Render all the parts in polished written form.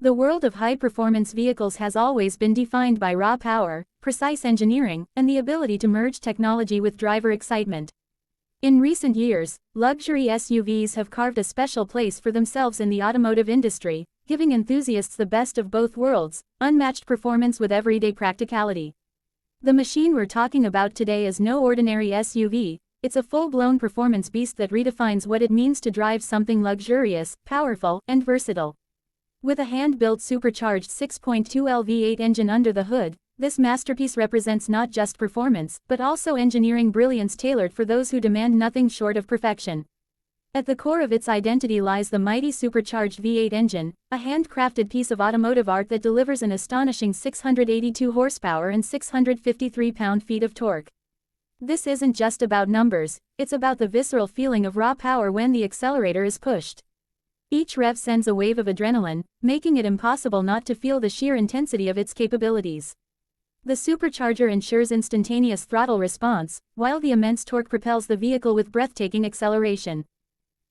The world of high-performance vehicles has always been defined by raw power, precise engineering, and the ability to merge technology with driver excitement. In recent years, luxury SUVs have carved a special place for themselves in the automotive industry, giving enthusiasts the best of both worlds, unmatched performance with everyday practicality. The machine we're talking about today is no ordinary SUV, it's a full-blown performance beast that redefines what it means to drive something luxurious, powerful, and versatile. With a hand-built supercharged 6.2L V8 engine under the hood, this masterpiece represents not just performance, but also engineering brilliance tailored for those who demand nothing short of perfection. At the core of its identity lies the mighty supercharged V8 engine, a handcrafted piece of automotive art that delivers an astonishing 682 horsepower and 653 pound-feet of torque. This isn't just about numbers, it's about the visceral feeling of raw power when the accelerator is pushed. Each rev sends a wave of adrenaline, making it impossible not to feel the sheer intensity of its capabilities. The supercharger ensures instantaneous throttle response, while the immense torque propels the vehicle with breathtaking acceleration.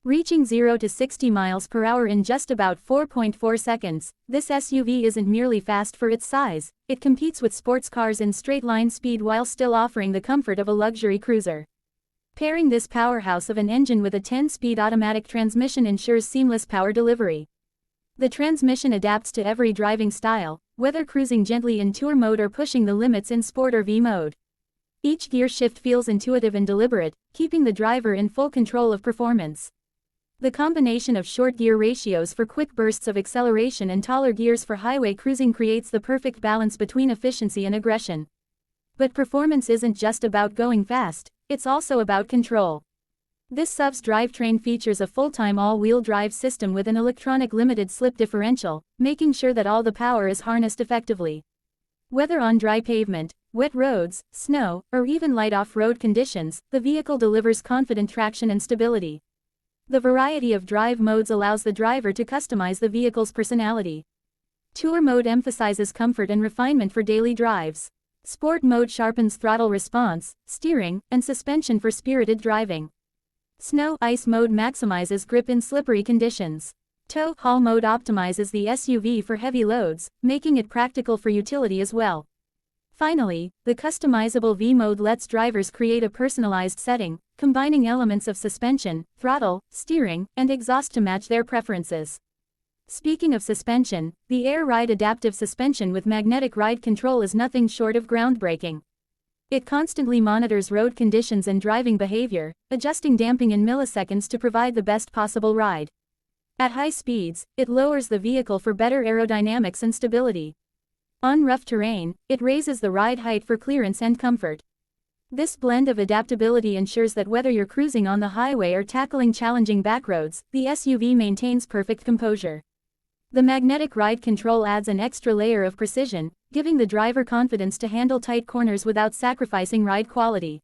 Reaching 0 to 60 miles per hour in just about 4.4 seconds, this SUV isn't merely fast for its size, it competes with sports cars in straight-line speed while still offering the comfort of a luxury cruiser. Pairing this powerhouse of an engine with a 10-speed automatic transmission ensures seamless power delivery. The transmission adapts to every driving style, whether cruising gently in tour mode or pushing the limits in sport or V mode. Each gear shift feels intuitive and deliberate, keeping the driver in full control of performance. The combination of short gear ratios for quick bursts of acceleration and taller gears for highway cruising creates the perfect balance between efficiency and aggression. But performance isn't just about going fast, it's also about control. This SUV's drivetrain features a full-time all-wheel drive system with an electronic limited-slip differential, making sure that all the power is harnessed effectively. Whether on dry pavement, wet roads, snow, or even light off-road conditions, the vehicle delivers confident traction and stability. The variety of drive modes allows the driver to customize the vehicle's personality. Tour mode emphasizes comfort and refinement for daily drives. Sport mode sharpens throttle response, steering, and suspension for spirited driving. Snow/ice mode maximizes grip in slippery conditions. Tow/haul mode optimizes the SUV for heavy loads, making it practical for utility as well. Finally, the customizable V mode lets drivers create a personalized setting, combining elements of suspension, throttle, steering, and exhaust to match their preferences. Speaking of suspension, the Air Ride Adaptive Suspension with magnetic ride control is nothing short of groundbreaking. It constantly monitors road conditions and driving behavior, adjusting damping in milliseconds to provide the best possible ride. At high speeds, it lowers the vehicle for better aerodynamics and stability. On rough terrain, it raises the ride height for clearance and comfort. This blend of adaptability ensures that whether you're cruising on the highway or tackling challenging backroads, the SUV maintains perfect composure. The magnetic ride control adds an extra layer of precision, giving the driver confidence to handle tight corners without sacrificing ride quality.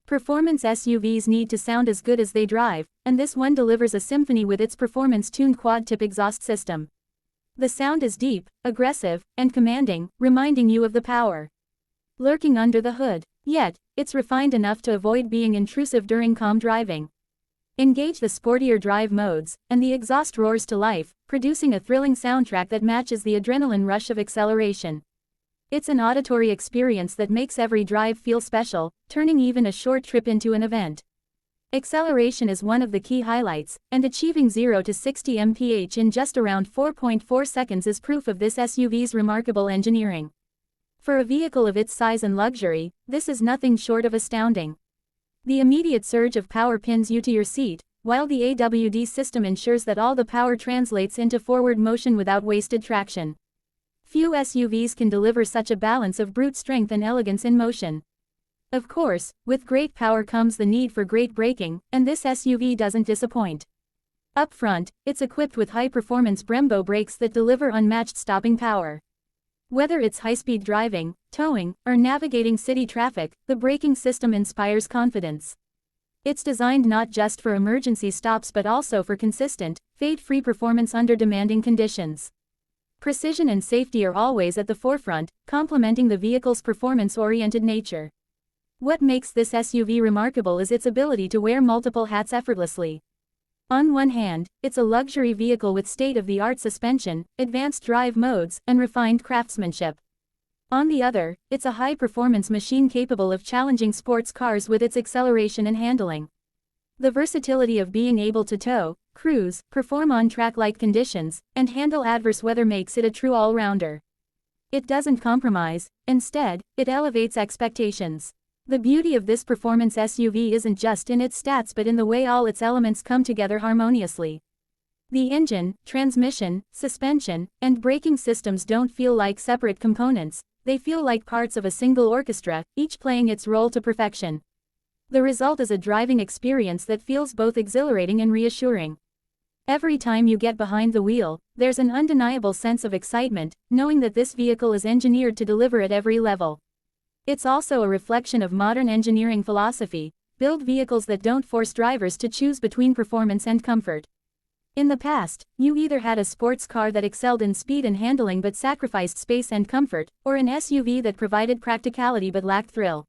Performance SUVs need to sound as good as they drive, and this one delivers a symphony with its performance-tuned quad-tip exhaust system. The sound is deep, aggressive, and commanding, reminding you of the power lurking under the hood. Yet, it's refined enough to avoid being intrusive during calm driving. Engage the sportier drive modes, and the exhaust roars to life, producing a thrilling soundtrack that matches the adrenaline rush of acceleration. It's an auditory experience that makes every drive feel special, turning even a short trip into an event. Acceleration is one of the key highlights, and achieving 0 to 60 mph in just around 4.4 seconds is proof of this SUV's remarkable engineering. For a vehicle of its size and luxury, this is nothing short of astounding. The immediate surge of power pins you to your seat, while the AWD system ensures that all the power translates into forward motion without wasted traction. Few SUVs can deliver such a balance of brute strength and elegance in motion. Of course, with great power comes the need for great braking, and this SUV doesn't disappoint. Up front, it's equipped with high-performance Brembo brakes that deliver unmatched stopping power. Whether it's high-speed driving, towing, or navigating city traffic, the braking system inspires confidence. It's designed not just for emergency stops but also for consistent, fade-free performance under demanding conditions. Precision and safety are always at the forefront, complementing the vehicle's performance-oriented nature. What makes this SUV remarkable is its ability to wear multiple hats effortlessly. On one hand, it's a luxury vehicle with state-of-the-art suspension, advanced drive modes, and refined craftsmanship. On the other, it's a high-performance machine capable of challenging sports cars with its acceleration and handling. The versatility of being able to tow, cruise, perform on track-like conditions, and handle adverse weather makes it a true all-rounder. It doesn't compromise, instead, it elevates expectations. The beauty of this performance SUV isn't just in its stats but in the way all its elements come together harmoniously. The engine, transmission, suspension, and braking systems don't feel like separate components, they feel like parts of a single orchestra, each playing its role to perfection. The result is a driving experience that feels both exhilarating and reassuring. Every time you get behind the wheel, there's an undeniable sense of excitement, knowing that this vehicle is engineered to deliver at every level. It's also a reflection of modern engineering philosophy: build vehicles that don't force drivers to choose between performance and comfort. In the past, you either had a sports car that excelled in speed and handling but sacrificed space and comfort, or an SUV that provided practicality but lacked thrill.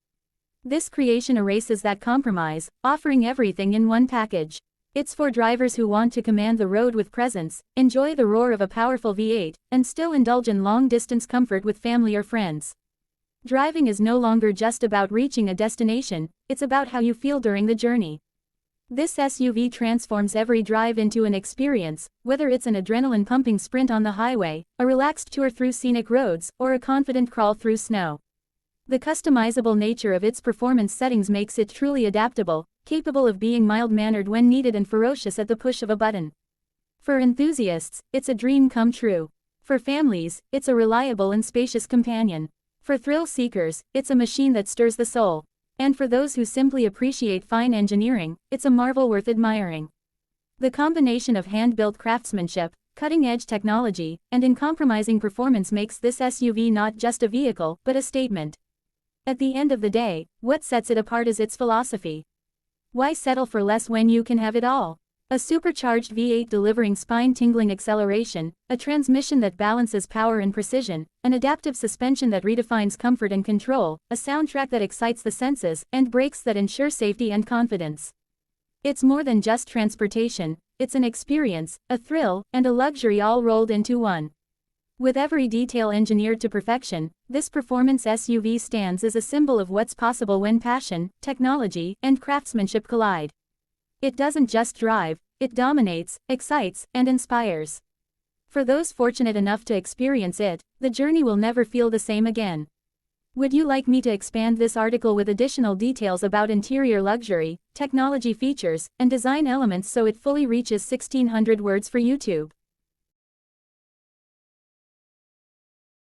This creation erases that compromise, offering everything in one package. It's for drivers who want to command the road with presence, enjoy the roar of a powerful V8, and still indulge in long-distance comfort with family or friends. Driving is no longer just about reaching a destination, it's about how you feel during the journey. This SUV transforms every drive into an experience, whether it's an adrenaline-pumping sprint on the highway, a relaxed tour through scenic roads, or a confident crawl through snow. The customizable nature of its performance settings makes it truly adaptable, capable of being mild-mannered when needed and ferocious at the push of a button. For enthusiasts, it's a dream come true. For families, it's a reliable and spacious companion. For thrill seekers, it's a machine that stirs the soul. And for those who simply appreciate fine engineering, it's a marvel worth admiring. The combination of hand-built craftsmanship, cutting-edge technology, and uncompromising performance makes this SUV not just a vehicle, but a statement. At the end of the day, what sets it apart is its philosophy. Why settle for less when you can have it all? A supercharged V8 delivering spine-tingling acceleration, a transmission that balances power and precision, an adaptive suspension that redefines comfort and control, a soundtrack that excites the senses, and brakes that ensure safety and confidence. It's more than just transportation, it's an experience, a thrill, and a luxury all rolled into one. With every detail engineered to perfection, this performance SUV stands as a symbol of what's possible when passion, technology, and craftsmanship collide. It doesn't just drive, it dominates, excites, and inspires. For those fortunate enough to experience it, the journey will never feel the same again. Would you like me to expand this article with additional details about interior luxury, technology features, and design elements so it fully reaches 1600 words for YouTube?